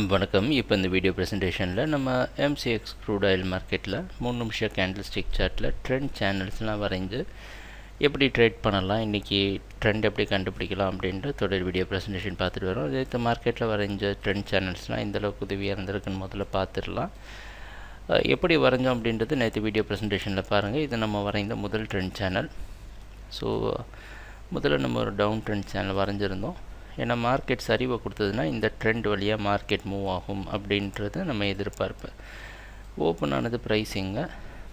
வணக்கம். இப்போ இந்த வீடியோ ப்ரெசன்டேஷனில் நம்ம MCX க்ரூட் ஆயில் மார்க்கெட்டில் 3 நிமிஷம் கேண்டில் ஸ்டிக் சார்ட்டில் ட்ரெண்ட் சேனல்ஸ்லாம் வரைஞ்சு எப்படி ட்ரேட் பண்ணலாம், இன்றைக்கி ட்ரெண்ட் எப்படி கண்டுபிடிக்கலாம் அப்படின்ட்டு தொடர் வீடியோ ப்ரெசன்டேஷன் பார்த்துட்டு வரோம். இதே மார்க்கெட்டில் வரைஞ்ச ட்ரெண்ட் சேனல்ஸ்லாம் இந்தளவுக்கு உதவியாக இருந்திருக்குன்னு முதல்ல பார்த்துடலாம். எப்படி வரைஞ்சோம் அப்படின்றது நேற்று வீடியோ ப்ரெசன்டேஷனில் பாருங்கள். இது நம்ம வரைந்த முதல் ட்ரெண்ட் சேனல். ஸோ முதல்ல நம்ம ஒரு டவுன் ட்ரெண்ட் சேனல் வரைஞ்சிருந்தோம். ஏன்னா மார்க்கெட் சரிவை கொடுத்ததுன்னா இந்த ட்ரெண்ட் வழியாக மார்க்கெட் மூவ் ஆகும் அப்படின்றது நம்ம எதிர்பார்ப்பு. ஓப்பன் ஆனது ப்ரைஸிங்க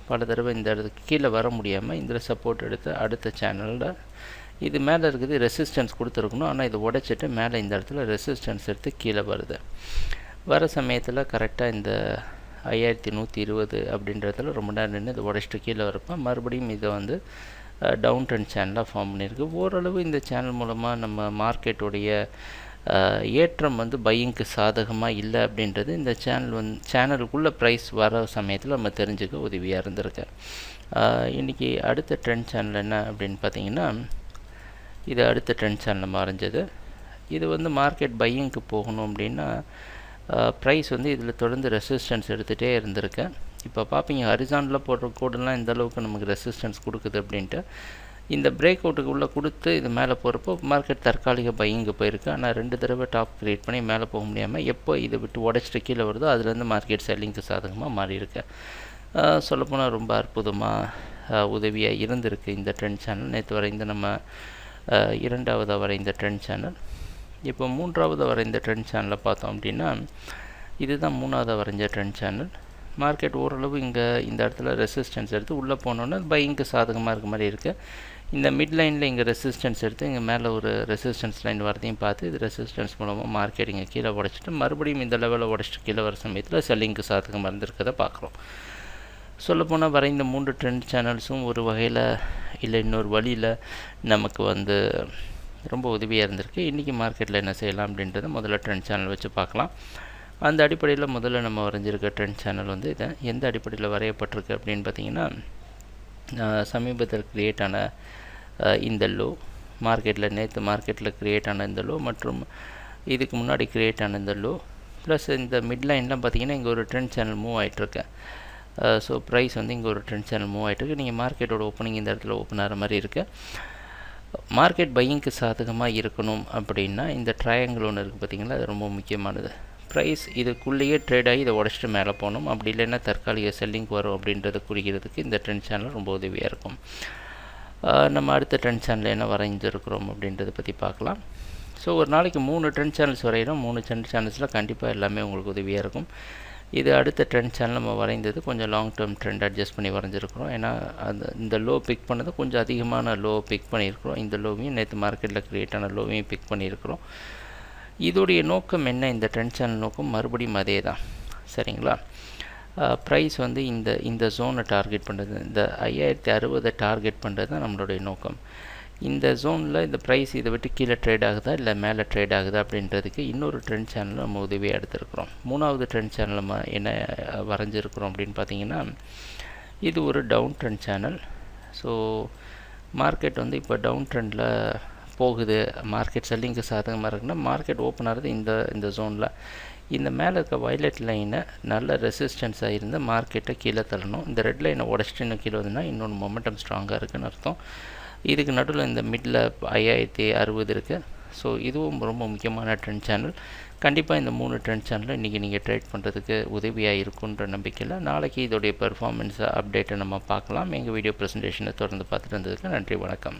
பல தடவை இந்த இடத்துக்கு கீழே வர முடியாமல் இதில் சப்போர்ட் எடுத்து அடுத்த சேனலில் இது மேலே இருக்குது ரெசிஸ்டன்ஸ் கொடுத்துருக்கணும். ஆனால் இது உடைச்சிட்டு மேலே இந்த இடத்துல ரெசிஸ்டன்ஸ் எடுத்து கீழே வருது. வர சமயத்தில் கரெக்டாக இந்த 5120 அப்படின்றதுல ரொம்ப நேரம் நின்று இதை உடைச்சிட்டு கீழே வரப்போ மறுபடியும் இதை வந்து டவுன் ட்ரெண்ட் சேனலாக ஃபார்ம் பண்ணியிருக்கு. ஓரளவு இந்த சேனல் மூலமாக நம்ம மார்க்கெட்டுடைய ஏற்றம் வந்து பையிங்க்கு சாதகமாக இல்லை அப்படின்றது இந்த சேனலுக்குள்ளே ப்ரைஸ் வர சமயத்தில் நம்ம தெரிஞ்சுக்க உதவியாக இருந்திருக்கு. இன்றைக்கி அடுத்த ட்ரெண்ட் சேனல் என்ன அப்படின்னு பார்த்திங்கன்னா, இது அடுத்த ட்ரெண்ட் சேனல் நம்ம வரைஞ்சது. இது வந்து மார்க்கெட் பையிங்க்கு போகணும் அப்படின்னா ப்ரைஸ் வந்து இதில் தொடர்ந்து ரெசிஸ்டன்ஸ் எடுத்துகிட்டே இருந்திருக்கேன். இப்போ பார்ப்பீங்க ஹரிசானில் போடுற கோடெல்லாம் இந்த அளவுக்கு நமக்கு ரெசிஸ்டன்ஸ் கொடுக்குது அப்படின்ட்டு இந்த பிரேக் அவுட்டுக்கு உள்ளே கொடுத்து இது மேலே போகிறப்போ மார்க்கெட் தற்காலிக பையிங்கு போயிருக்கு. ஆனால் 2 தடவை டாப் க்ரியேட் பண்ணி மேலே போக முடியாமல் எப்போ இதை விட்டு உடச்சிட்டு கீழே வருதோ அதுலேருந்து மார்க்கெட் செல்லிங்க்கு சாதகமாக மாறியிருக்கு. சொல்லப்போனால் ரொம்ப அற்புதமாக உதவியாக இருந்திருக்கு இந்த ட்ரெண்ட் சேனல். நேற்று வரைந்த நம்ம 2வது வரைந்த ட்ரெண்ட் சேனல். இப்போ 3வது வரைந்த ட்ரெண்ட் சேனலை பார்த்தோம் அப்படின்னா இதுதான் 3வது வரைஞ்ச ட்ரெண்ட் சேனல். மார்க்கெட் ஓரளவு இங்கே இந்த இடத்துல ரெசிஸ்டன்ஸ் எடுத்து உள்ளே போனோன்னா பையிங்க்கு சாதகமாக இருக்க மாதிரி இருக்குது. இந்த மிட் லைனில் இங்கே ரெசிஸ்டன்ஸ் எடுத்து இங்கே மேலே ஒரு ரெசிஸ்டன்ஸ் லைன் வரதையும் பார்த்து இது ரெசிஸ்டன்ஸ் மூலமாக மார்க்கெட் இங்கே கீழே உடச்சிட்டு மறுபடியும் இந்த லெவலில் உடச்சிட்டு கீழே வர சமயத்தில் செல்லிங்க்கு சாதகமாக இருந்திருக்கதை பார்க்குறோம். சொல்லப்போனால் வரைந்த 3 ட்ரெண்ட் சேனல்ஸும் ஒரு வகையில் இல்லை இன்னொரு வழியில் நமக்கு வந்து ரொம்ப உதவியாக இருந்திருக்கு. இன்றைக்கி மார்க்கெட்டில் என்ன செய்யலாம் அப்படின்றத முதல்ல ட்ரெண்ட் சேனல் வச்சு பார்க்கலாம். அந்த அடிப்படையில் முதல்ல நம்ம வரைஞ்சிருக்க ட்ரெண்ட் சேனல் வந்து இதை எந்த அடிப்படையில் வரையப்பட்டிருக்கு அப்படின்னு பார்த்திங்கன்னா, சமீபத்தில் க்ரியேட் ஆன இந்த லோ, மார்க்கெட்டில் நேற்று மார்க்கெட்டில் க்ரியேட் ஆன இந்த லோ மற்றும் இதுக்கு முன்னாடி க்ரியேட் ஆன இந்த லோ ப்ளஸ் இந்த மிட் லைன்லாம் பார்த்திங்கன்னா இங்கே ஒரு ட்ரெண்ட் சேனல் மூவ் ஆகிட்டுருக்கு. ஸோ ப்ரைஸ் வந்து இங்கே ஒரு ட்ரெண்ட் சேனல் மூவ் ஆகிட்டுருக்கு. நீங்கள் மார்க்கெட்டோட ஓப்பனிங் இந்த இடத்துல ஓப்பன் ஆகிற மாதிரி இருக்குது. மார்க்கெட் பையிங்க்கு சாதகமாக இருக்கணும் அப்படின்னா இந்த ட்ரையாங்கிள் ஒன்று இருக்குது பார்த்திங்களா, அது ரொம்ப முக்கியமானது. ப்ரைஸ் இதுக்குள்ளேயே ட்ரேட் ஆகி இதை உடச்சிட்டு மேலே போகணும், அப்படி இல்லைன்னா தற்காலிக செல்லிங் வரும் அப்படின்றத குறிக்கிறதுக்கு இந்த ட்ரெண்ட் சேனல் ரொம்ப உதவியாக இருக்கும். நம்ம அடுத்த ட்ரெண்ட் சேனல் என்ன வரைஞ்சிருக்கிறோம் அப்படின்றத பற்றி பார்க்கலாம். ஸோ ஒரு நாளைக்கு 3 ட்ரெண்ட் சேனல்ஸ் வரைகிறோம். 3 ட்ரெண்ட் சேனல்ஸில் கண்டிப்பாக எல்லாமே உங்களுக்கு உதவியாக இருக்கும். இது அடுத்த ட்ரெண்ட் சேனல் நம்ம வரைந்தது கொஞ்சம் லாங் டேர்ம் ட்ரெண்ட் அட்ஜஸ்ட் பண்ணி வரைஞ்சிருக்கிறோம். ஏன்னா இந்த லோ பிக் பண்ணது கொஞ்சம் அதிகமான லோ பிக் பண்ணியிருக்கிறோம். இந்த லோவையும் நேற்று மார்க்கெட்டில் க்ரியேட் ஆன லோவையும் பிக் பண்ணியிருக்கிறோம். இதோடைய நோக்கம் என்ன, இந்த ட்ரெண்ட் சேனல் நோக்கம் மறுபடியும் அதே தான், சரிங்களா. ப்ரைஸ் வந்து இந்த ஜோனை டார்கெட் பண்ணுறது, இந்த 5060 டார்கெட் பண்ணுறது தான் நம்மளுடைய நோக்கம். இந்த ஜோனில் இந்த ப்ரைஸ் இதை விட்டு கீழே ட்ரேட் ஆகுதா இல்லை மேலே ட்ரேட் ஆகுதா அப்படின்றதுக்கு இன்னொரு ட்ரெண்ட் சேனல் நம்ம உதவியாக எடுத்துருக்குறோம். 3வது ட்ரெண்ட் சேனல் நம்ம என்ன வரைஞ்சிருக்கிறோம் அப்படின்னு பார்த்திங்கன்னா, இது ஒரு down trend channel. So market வந்து இப்போ டவுன் ட்ரெண்டில் போகுது, மார்க்கெட் செல்லிங்க்கு சாதகமாக இருக்குன்னா மார்க்கெட் ஓப்பன் ஆகிறது இந்த ஜோனில். இந்த மேலே இருக்க வயலட் லைனை நல்ல ரெசிஸ்டன்ஸாக இருந்து மார்க்கெட்டை கீழே தள்ளணும். இந்த ரெட் லைனை உடச்சிட்டு இன்னும் கீழே வந்துன்னா இன்னொன்று மொமெண்டம் ஸ்ட்ராங்காக இருக்குதுன்னு அர்த்தம். இதுக்கு நடுவில் இந்த மிடில் 5060 இருக்குது. ஸோ இதுவும் ரொம்ப முக்கியமான ட்ரெண்ட் சேனல். கண்டிப்பாக இந்த 3 ட்ரெண்ட் சேனலில் இன்றைக்கி நீங்கள் ட்ரேட் பண்ணுறதுக்கு உதவியாக இருக்குன்ற நம்பிக்கையில் நாளைக்கு இதோடைய பெர்ஃபார்மன்ஸை அப்டேட்டை நம்ம பார்க்கலாம். எங்கள் வீடியோ ப்ரெசன்டேஷனை தொடர்ந்து பார்த்துட்டு இருந்ததுக்கு நன்றி, வணக்கம்.